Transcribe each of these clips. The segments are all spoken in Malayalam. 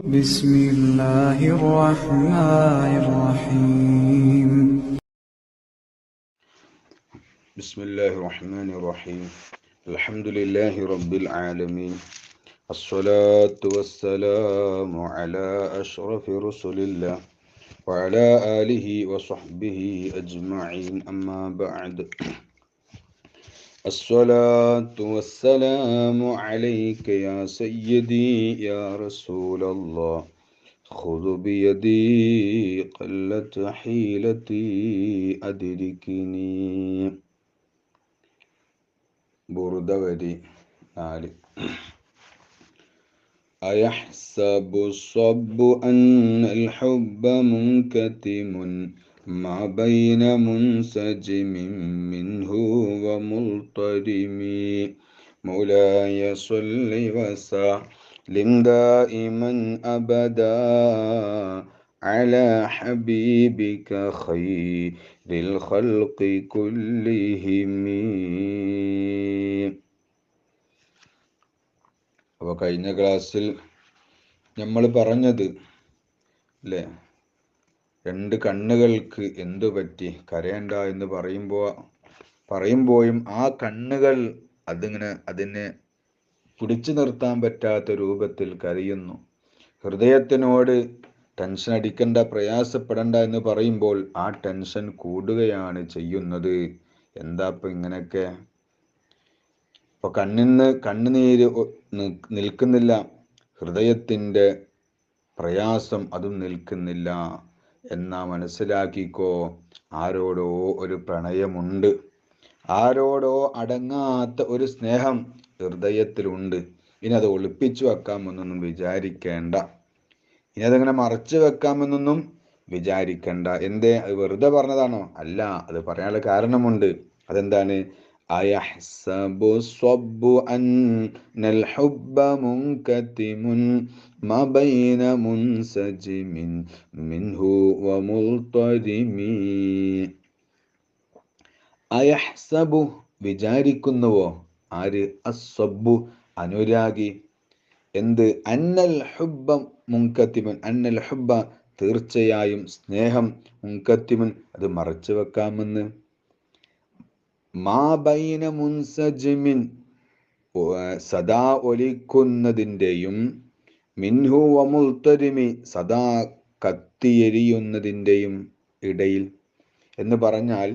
بسم الله الرحمن الرحيم. بسم الله الرحمن الرحيم. الحمد لله رب العالمين. الصلاة والسلام على أشرف رسل الله وعلى آله وصحبه أجمعين، أما بعد. الصلاة والسلام عليك يا سيدي يا رسول الله، خذ بيدي قلت حيلتي أدركني. ബുറുദവരി 4. أيحسب الصب أن الحب منكتم ما بين منسجم منه وملترم. مولاي صل وسلم دائما أبدا على حبيبك خير الخلق كلهم. അപ്പോൾ കഴിഞ്ഞ ക്ലാസ്സിൽ നമ്മൾ പറഞ്ഞത് അല്ലേ, രണ്ട് കണ്ണുകൾക്ക് എന്തു പറ്റി കരയണ്ട എന്ന് പറയുമ്പോഴും ആ കണ്ണുകൾ അതിനെ പിടിച്ചു നിർത്താൻ പറ്റാത്ത രൂപത്തിൽ കരയുന്നു. ഹൃദയത്തിനോട് ടെൻഷൻ അടിക്കണ്ട, പ്രയാസപ്പെടണ്ട എന്ന് പറയുമ്പോൾ ആ ടെൻഷൻ കൂടുകയാണ് ചെയ്യുന്നത്. എന്താ ഇപ്പം ഇങ്ങനെയൊക്കെ? ഇപ്പൊ കണ്ണുനീര് നിൽക്കുന്നില്ല, ഹൃദയത്തിൻ്റെ പ്രയാസം അതും നിൽക്കുന്നില്ല എന്നാ മനസ്സിലാക്കിക്കോ. ആരോടോ ഒരു പ്രണയമുണ്ട്, ആരോടോ അടങ്ങാത്ത ഒരു സ്നേഹം ഹൃദയത്തിലുണ്ട്. ഇനി അത് ഒളിപ്പിച്ചു വെക്കാമെന്നൊന്നും വിചാരിക്കേണ്ട, ഇനി അതങ്ങനെ മറച്ചു വെക്കാമെന്നൊന്നും വിചാരിക്കണ്ട. എന്തേ, അത് വെറുതെ പറഞ്ഞതാണോ? അല്ല, അത് പറയാനുള്ള കാരണമുണ്ട്. അതെന്താണ്? أيحسب الصب أن الحب منكتم ما بين منسجم منه وملترم. അയഹ്സബു വിചാരിക്കുന്നുവോ? ആര്? അസ്സബ്ബു അനുരാഗി. എന്ത്? അന്നൽ ഹുബ്ബ മുൻകത്തിമുൻ, അന്നൽ ഹുബ്ബ തീർച്ചയായും സ്നേഹം, മുൻകത്തിമുൻ അത് മറച്ചു വെക്കാമെന്ന്. മാ ബൈന മുൻസജിമിൻ സദാ ഒലിക്കുന്നതിൻ്റെയും, മിൻഹു വമുൽത്തരിമി സദാ കത്തിയെരിയുന്നതിൻ്റെയും ഇടയിൽ എന്ന് പറഞ്ഞാൽ,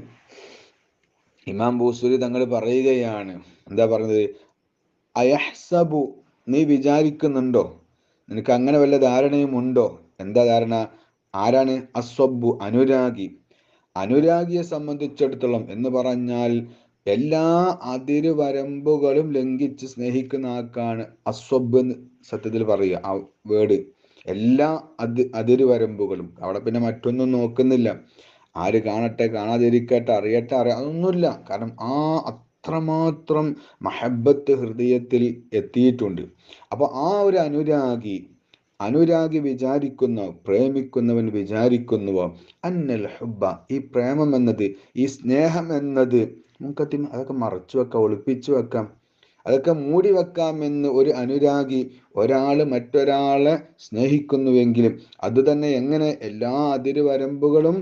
ഇമാം ബൂസൂരി തങ്ങൾ പറയുകയാണ്. എന്താ പറഞ്ഞത്? അയഹ്സബു, നീ വിചാരിക്കുന്നുണ്ടോ? നിനക്ക് അങ്ങനെ വല്ല ധാരണയും ഉണ്ടോ? എന്താ ധാരണ? ആരാണ് അസ്വബ്ബു? അനുരാഗി. അനുരാഗിയെ സംബന്ധിച്ചിടത്തോളം എന്ന് പറഞ്ഞാൽ എല്ലാ അതിരുവരമ്പുകളും ലംഘിച്ച് സ്നേഹിക്കുന്ന ആൾക്കാണ് അസ്വബ് എന്ന് സത്യത്തിൽ പറയുക. ആ വേർഡ് എല്ലാ അതിരുവരമ്പുകളും, അവിടെ പിന്നെ മറ്റൊന്നും നോക്കുന്നില്ല. ആര് കാണട്ടെ, കാണാതിരിക്കട്ടെ, അറിയട്ടെ, അതൊന്നുമില്ല. കാരണം അത്രമാത്രം മഹബത്ത് ഹൃദയത്തിൽ എത്തിയിട്ടുണ്ട്. അപ്പോൾ ആ ഒരു അനുരാഗി വിചാരിക്കുന്ന, പ്രേമിക്കുന്നവൻ വിചാരിക്കുന്നുവോ, അന്നൽ ഹുബ്ബ, ഈ പ്രേമം എന്നത്, ഈ സ്നേഹം എന്നത്, മുൻകത്തിം അതൊക്കെ മറച്ചു വെക്കാം, ഒളിപ്പിച്ചു വെക്കാം, അതൊക്കെ മൂടി വെക്കാമെന്ന് ഒരു അനുരാഗി ഒരാൾ മറ്റൊരാളെ സ്നേഹിക്കുന്നുവെങ്കിലും അത് തന്നെ എങ്ങനെ എല്ലാ അതിരുവരമ്പുകളും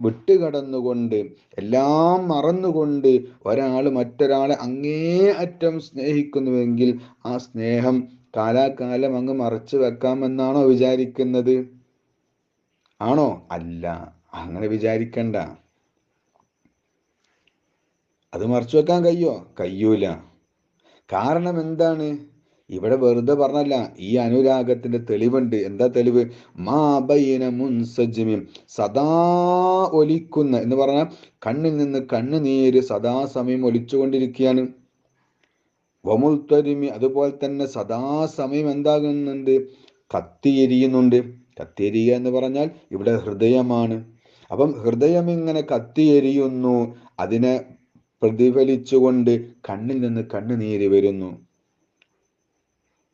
വിട്ടുകടന്നുകൊണ്ട്, എല്ലാം മറന്നുകൊണ്ട് ഒരാൾ മറ്റൊരാളെ അങ്ങേയറ്റം സ്നേഹിക്കുന്നുവെങ്കിൽ ആ സ്നേഹം കാലാകാലം അങ്ങ് മറച്ചു വെക്കാമെന്നാണോ വിചാരിക്കുന്നത്? ആണോ? അല്ല, അങ്ങനെ വിചാരിക്കണ്ട. അത് മറച്ചു വെക്കാൻ കഴിയൂല. കാരണം എന്താണ്? ഇവിടെ വെറുതെ പറഞ്ഞല്ല, ഈ അനുരാഗത്തിന്റെ തെളിവുണ്ട്. എന്താ തെളിവ്? മാ ബൈന മുൻസജിമിൻ, സദാ ഒലിക്കുന്ന എന്ന് പറഞ്ഞാൽ കണ്ണിൽ നിന്ന് കണ്ണുനീര് സദാസമയം ഒലിച്ചുകൊണ്ടിരിക്കുകയാണ്. വമുൽത്തരിമി, അതുപോലെ തന്നെ സദാസമയം എന്താകുന്നുണ്ട്? കത്തിയെരിയുന്നുണ്ട്. കത്തിയെരിയുക എന്ന് പറഞ്ഞാൽ ഇവിടെ ഹൃദയമാണ്. അപ്പം ഹൃദയം ഇങ്ങനെ കത്തിയെരിയുന്നു, അതിനെ പ്രതിഫലിച്ചുകൊണ്ട് കണ്ണിൽ നിന്ന് കണ്ണുനീര് വരുന്നു.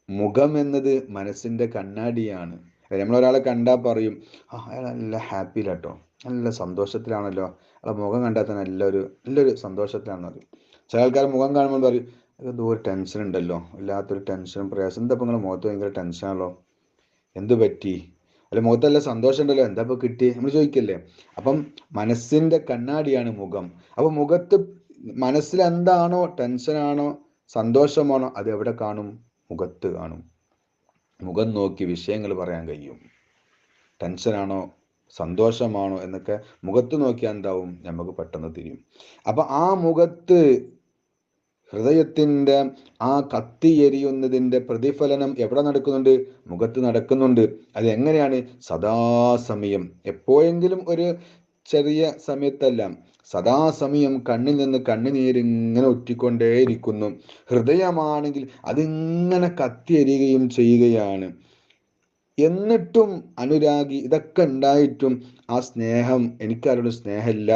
മുഖം എന്നത് മനസ്സിന്റെ കണ്ണാടിയാണ്. നമ്മളൊരാളെ കണ്ടാൽ പറയും, അയാൾ നല്ല ഹാപ്പിയിലാട്ടോ, നല്ല സന്തോഷത്തിലാണല്ലോ, അയാളെ മുഖം കണ്ടാൽ തന്നെ നല്ലൊരു സന്തോഷത്തിലാണെന്ന്. ചില ആൾക്കാർ മുഖം കാണുമ്പോൾ പറയും, എന്തോ ഒരു ടെൻഷൻ ഉണ്ടല്ലോ, ഇല്ലാത്തൊരു ടെൻഷനും പ്രയാസം, എന്താ ഇപ്പം നിങ്ങളുടെ മുഖത്ത് ഭയങ്കര ടെൻഷനാണല്ലോ, എന്തു പറ്റി? അല്ല മുഖത്തല്ല സന്തോഷം ഉണ്ടല്ലോ, എന്താ ഇപ്പൊ കിട്ടി നമ്മൾ ചോദിക്കല്ലേ? അപ്പം മനസ്സിന്റെ കണ്ണാടിയാണ് മുഖം. അപ്പൊ മുഖത്ത് മനസ്സിൽ എന്താണോ, ടെൻഷനാണോ സന്തോഷമാണോ, അത് എവിടെ കാണും? മുഖത്ത് കാണും. മുഖം നോക്കി വിഷയങ്ങൾ പറയാൻ കഴിയും. ടെൻഷനാണോ സന്തോഷമാണോ എന്നൊക്കെ മുഖത്ത് നോക്കിയാൽ എന്താവും? നമുക്ക് പെട്ടെന്ന് തിരിയും. അപ്പൊ ആ മുഖത്ത് ഹൃദയത്തിന്റെ ആ കത്തിയെരിയുന്നതിന്റെ പ്രതിഫലനം എവിടെ നടക്കുന്നുണ്ട്? മുഖത്ത് നടക്കുന്നുണ്ട്. അത് എങ്ങനെയാണ്? സദാസമയം, എപ്പോഴെങ്കിലും ഒരു ചെറിയ സമയത്തല്ല, സദാസമയം കണ്ണിൽ നിന്ന് കണ്ണുനീരിങ്ങനെ ഒറ്റിക്കൊണ്ടേയിരിക്കുന്നു. ഹൃദയമാണെങ്കിൽ അതിങ്ങനെ കത്തിയെരിയുകയും ചെയ്യുകയാണ്. എന്നിട്ടും അനുരാഗി, ഇതൊക്കെ ഉണ്ടായിട്ടും ആ സ്നേഹം, എനിക്കാരോടും സ്നേഹമില്ല,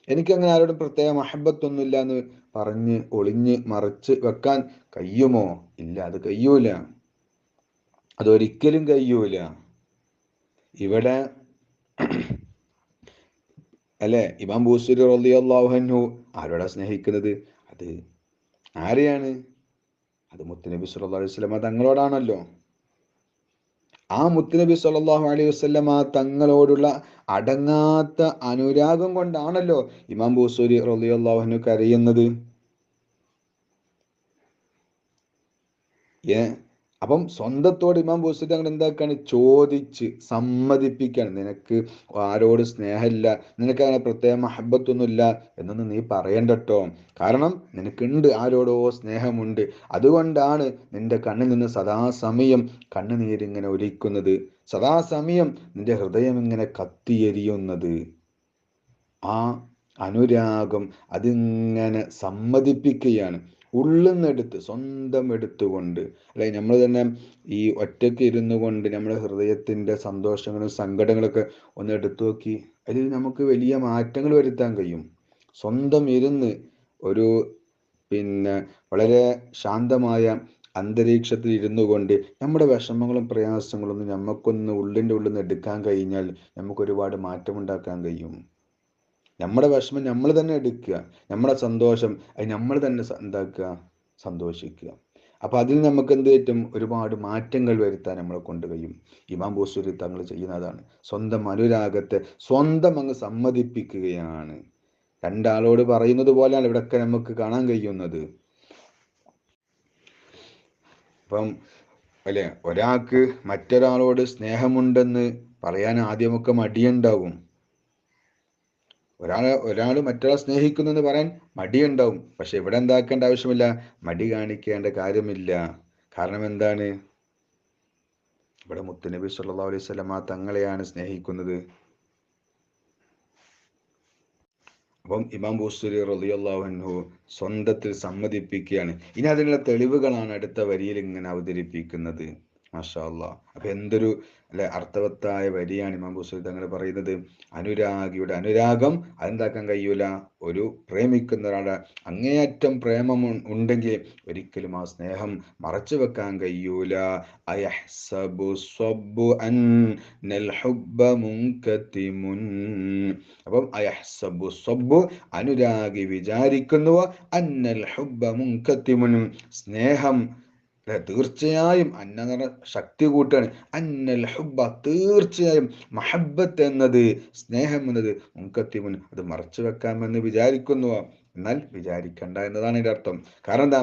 എനിക്കങ്ങനെ ആരോടും പ്രത്യേക മഹബത്തൊന്നുമില്ല എന്ന് പറഞ്ഞ് ഒളിഞ്ഞ് മറച്ച് വെക്കാൻ കഴിയുമോ? ഇല്ല, അത് കഴിയൂല. അതൊരിക്കലും കഴിയൂല. ഇവിടെ അല്ലെ ഇമാം ബൂസരി റളിയല്ലാഹു അൻഹു ആരോടാ സ്നേഹിക്കുന്നത്? അത് ആരെയാണ്? അത് മുത്തുനബി സല്ലല്ലാഹു അലൈഹി വസല്ലമ തങ്ങളോടാണല്ലോ. ആ മുത്തുനബി സല്ലല്ലാഹു അലൈഹി വസല്ലമ തങ്ങളോടുള്ള അടങ്ങാത്ത അനുരാഗം കൊണ്ടാണല്ലോ ഇമാം ബൂസരി റളിയല്ലാഹു അൻഹു കരയുന്നത്. അപ്പം സ്വന്തത്തോട് ഇമാം ബൂസരി തങ്ങൾ എന്താക്കാണ്? ചോദിച്ച് സമ്മതിപ്പിക്കാണ്. നിനക്ക് ആരോട് സ്നേഹമില്ല, നിനക്ക് അങ്ങനെ പ്രത്യേക മഹബത്തൊന്നുമില്ല എന്നൊന്നും നീ പറയണ്ടട്ടോ. കാരണം നിനക്കുണ്ട്, ആരോടോ സ്നേഹമുണ്ട്. അതുകൊണ്ടാണ് നിന്റെ കണ്ണിൽ നിന്ന് സദാസമയം കണ്ണുനീരിങ്ങനെ ഒലിക്കുന്നത്, സദാസമയം നിന്റെ ഹൃദയം ഇങ്ങനെ കത്തിയെരിയുന്നത്. ആ അനുരാഗം അതിങ്ങനെ സമ്മതിപ്പിക്കുകയാണ്, ഉള്ളുന്നെടുത്ത്, സ്വന്തം എടുത്തുകൊണ്ട്. അല്ലെ, നമ്മൾ തന്നെ ഈ ഒറ്റയ്ക്ക് ഇരുന്നു കൊണ്ട് നമ്മുടെ ഹൃദയത്തിന്റെ സന്തോഷങ്ങളും സങ്കടങ്ങളൊക്കെ ഒന്ന് എടുത്തു നോക്കി, അതിൽ നമുക്ക് വലിയ മാറ്റങ്ങൾ വരുത്താൻ കഴിയും. സ്വന്തം ഇരുന്ന് ഒരു വളരെ ശാന്തമായ അന്തരീക്ഷത്തിൽ ഇരുന്നു കൊണ്ട് നമ്മുടെ വിഷമങ്ങളും പ്രയാസങ്ങളും നമുക്കൊന്ന് ഉള്ളിൻ്റെ ഉള്ളിൽ നിന്ന് എടുക്കാൻ കഴിഞ്ഞാൽ നമുക്ക് ഒരുപാട് മാറ്റമുണ്ടാക്കാൻ കഴിയും. നമ്മുടെ വിഷമം നമ്മൾ തന്നെ എടുക്കുക, നമ്മുടെ സന്തോഷം അത് നമ്മൾ തന്നെ എന്താക്കുക? സന്തോഷിക്കുക. അപ്പൊ അതിൽ നമുക്ക് എന്ത് പറ്റും? ഒരുപാട് മാറ്റങ്ങൾ വരുത്താൻ നമ്മളെ കൊണ്ട് കഴിയും. ഇമാം ബൂസരി തങ്ങൾ ചെയ്യുന്നതാണ്. സ്വന്തം അനുരാഗത്തെ സ്വന്തം അങ്ങ് സമ്മതിപ്പിക്കുകയാണ്. രണ്ടാളോട് പറയുന്നത് പോലെയാണ് ഇവിടെയൊക്കെ നമുക്ക് കാണാൻ കഴിയുന്നത്. അപ്പം അല്ലെ, ഒരാൾക്ക് മറ്റൊരാളോട് സ്നേഹമുണ്ടെന്ന് പറയാൻ ആദ്യമൊക്കെ മടിയുണ്ടാവും. ഒരാൾ മറ്റൊരാളെ സ്നേഹിക്കുന്നു എന്ന് പറയാൻ മടിയുണ്ടാവും. പക്ഷെ ഇവിടെ എന്താക്കേണ്ട ആവശ്യമില്ല, മടി കാണിക്കേണ്ട കാര്യമില്ല. കാരണം എന്താണ്? ഇവിടെ മുത്തുനബി സല്ലല്ലാഹു അലൈഹി വസല്ലമ തങ്ങളെയാണ് സ്നേഹിക്കുന്നത്. അപ്പം ഇമാം ബൂസരി റളിയല്ലാഹു അൻഹു സ്വന്തത്തിൽ സമ്മതിപ്പിക്കുകയാണ്. ഇനി അതിനുള്ള തെളിവുകളാണ് അടുത്ത വരിയിൽ ഇങ്ങനെ അവതരിപ്പിക്കുന്നത്. മാഷാ അല്ലാഹ്. അപ്പൊ എന്തൊരു അല്ലെ അർത്ഥവത്തായ വരിയാണ് ഇമാം ബൂസരി തങ്ങൾ പറയുന്നത്. അനുരാഗിയുടെ അനുരാഗം അതെന്താക്കാൻ കഴിയൂല? ഒരു പ്രേമിക്കുന്ന ഒരാളുടെ അങ്ങേയറ്റം പ്രേമം ഉണ്ടെങ്കിൽ ഒരിക്കലും ആ സ്നേഹം മറച്ചു വെക്കാൻ കഴിയൂല. അയഹ്സബു സ്വബ്ബു അന്നൽ ഹുബ്ബ മുൻകതിമുൻ. അപ്പം അയഹ്സബു സ്വബ്ബു, അനുരാഗി വിചാരിക്കുന്നു, അന്നൽ ഹുബ്ബ മുൻകതിമുൻ, സ്നേഹം തീർച്ചയായും, അന്ന ശക്തി കൂട്ടാണ്, അന്നൽ ഹുബ്ബ തീർച്ചയായും, മഹബത്ത് എന്നത്, സ്നേഹം എന്നത്, മുൻകത്തിമുൻ അത് മറച്ചു വെക്കാമെന്ന് വിചാരിക്കുന്നു. എന്നാൽ വിചാരിക്കണ്ട എന്നതാണ് ഇതിന്റെ അർത്ഥം. കാരണം എന്താ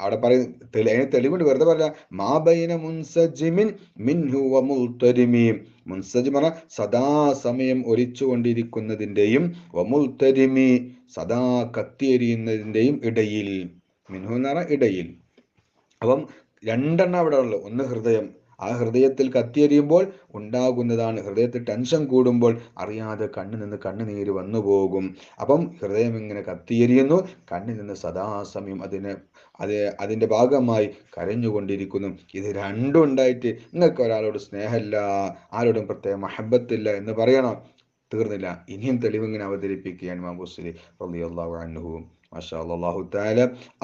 അവിടെ പറയുന്നത്? തെളിവുണ്ട്, വെറുതെ പറയാ. മാബൈന മുൻസജിമിൻ മിൻഹു വ മുൽതരിമി. മുൻസജിം പറഞ്ഞ സദാസമയം ഒലിച്ചുകൊണ്ടിരിക്കുന്നതിന്റെയും വമുൽതരിമി സദാ കത്തിയെരിയുന്നതിന്റെയും ഇടയിൽ. മിൻഹു എന്ന് പറഞ്ഞാൽ ഇടയിൽ. അപ്പം രണ്ടെണ്ണം അവിടെ ഉള്ളു. ഒന്ന് ഹൃദയം, ആ ഹൃദയത്തിൽ കത്തിയെരിയുമ്പോൾ ഉണ്ടാകുന്നതാണ്, ഹൃദയത്തിൽ ടെൻഷൻ കൂടുമ്പോൾ അറിയാതെ കണ്ണിൽ നിന്ന് കണ്ണുനീര് വന്നു പോകും. അപ്പം ഹൃദയം ഇങ്ങനെ കത്തിയെരിയുന്നു, കണ്ണിൽ നിന്ന് സദാസമയം അതിന്റെ ഭാഗമായി കരഞ്ഞുകൊണ്ടിരിക്കുന്നു. ഇത് രണ്ടും ഉണ്ടായിട്ട് നിങ്ങൾക്ക് ഒരാളോട് സ്നേഹമില്ല, ആരോടും പ്രത്യേക മഹബത്തില്ല എന്ന് പറയണം? തീർന്നില്ല. ഇനിയും തെളിവ് ഇങ്ങനെ അവതരിപ്പിക്കുകയാണ് ഇമാം ബൂസരി റളിയല്ലാഹു അൻഹു. മാഷാ അല്ലാഹു തആല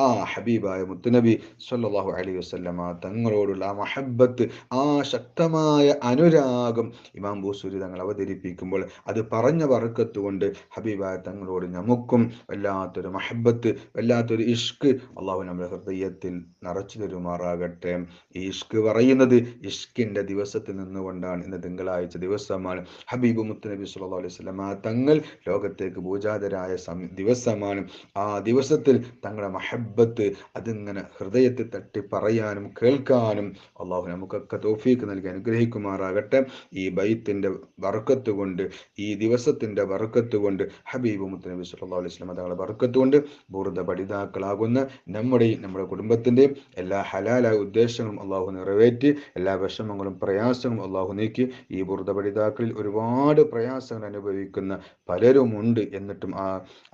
ആ ഹബീബായ മുത്തുനബി സ്വല്ലല്ലാഹു അലൈഹി വസല്ലമ തങ്ങളോടുള്ള ആ മഹബ്ബത്ത്, ആ ശക്തമായ അനുരാഗം ഇമാം ബൂസൂരി തങ്ങൾ അവതരിപ്പിക്കുമ്പോൾ അത് പറഞ്ഞ ബർക്കത്ത് കൊണ്ട് ഹബീബായ തങ്ങളോട് നമുക്കും വല്ലാത്തൊരു മഹബ്ബത്ത്, വല്ലാത്തൊരു ഇഷ്ക് അള്ളാഹു നമ്മുടെ ഹൃദയത്തിൽ നിറച്ചു തരുമാറാകട്ടെ. ഈ ഇഷ്ക് പറയുന്നത് ഇഷ്കിന്റെ ദിവസത്തിൽ നിന്നുകൊണ്ടാണ്. ഇന്ന് തിങ്കളാഴ്ച ദിവസമാണ്. ഹബീബ് മുത്തുനബി സ്വല്ലല്ലാഹു അലൈഹി വസല്ലമ തങ്ങൾ ലോകത്തേക്ക് പൂജാതരായ ദിവസമാണ്. ആ ദിവസത്തിൽ തങ്ങളുടെ മഹബ്ബത്ത് അതിങ്ങനെ ഹൃദയത്തിൽ തട്ടി പറയാനും കേൾക്കാനും അള്ളാഹു നമുക്കൊക്കെ തൗഫീക്ക് നൽകി അനുഗ്രഹിക്കുമാറാകട്ടെ. ഈ ബൈത്തിന്റെ ബർക്കത്ത് കൊണ്ട്, ഈ ദിവസത്തിന്റെ ബർക്കത്ത് കൊണ്ട്, ഹബീബ് മുത്തുനബി സ്വല്ലല്ലാഹു അലൈഹി വസല്ലം തങ്ങളുടെ ബർക്കത്ത് കൊണ്ട് ബുർദ പഠിതാക്കളാകുന്ന നമ്മുടെയും നമ്മുടെ കുടുംബത്തിന്റെയും എല്ലാ ഹലാലായ ഉദ്ദേശങ്ങളും അള്ളാഹു നിറവേറ്റി, എല്ലാ വിഷമങ്ങളും പ്രയാസങ്ങളും അള്ളാഹു നീക്കി. ഈ ബുർദ പഠിതാക്കളിൽ ഒരുപാട് പ്രയാസങ്ങൾ അനുഭവിക്കുന്ന പലരുമുണ്ട്. എന്നിട്ടും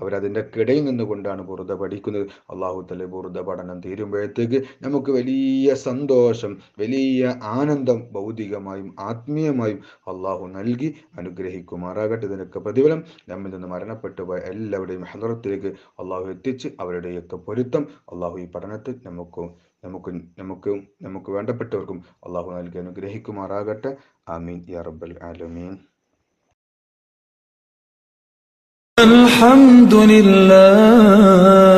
അവരതിൻ്റെ കിടയിൽ നിന്നുകൊണ്ടാണ് ബുർദ പഠിക്കുന്നത്. അള്ളാഹു തആല ബുർദ പഠനം തീരുമ്പോഴത്തേക്ക് നമുക്ക് വലിയ സന്തോഷം, വലിയ ആനന്ദം ഭൗതികമായും ആത്മീയമായും അള്ളാഹു നൽകി അനുഗ്രഹിക്കുമാറാകട്ടെ. ഇതിനൊക്കെ പ്രതിഫലം നമ്മിൽ നിന്ന് മരണപ്പെട്ടു പോയ എല്ലാവരുടെയും ഹളറത്തിലേക്ക് അള്ളാഹു എത്തിച്ച് അവരുടെയൊക്കെ പൊരുത്തം അള്ളാഹു ഈ പഠനത്തിൽ നമുക്ക് വേണ്ടപ്പെട്ടവർക്കും അള്ളാഹു നൽകി അനുഗ്രഹിക്കുമാറാകട്ടെ. ആമീൻ യാ റബ്ബൽ ആലമീൻ. الحمد لله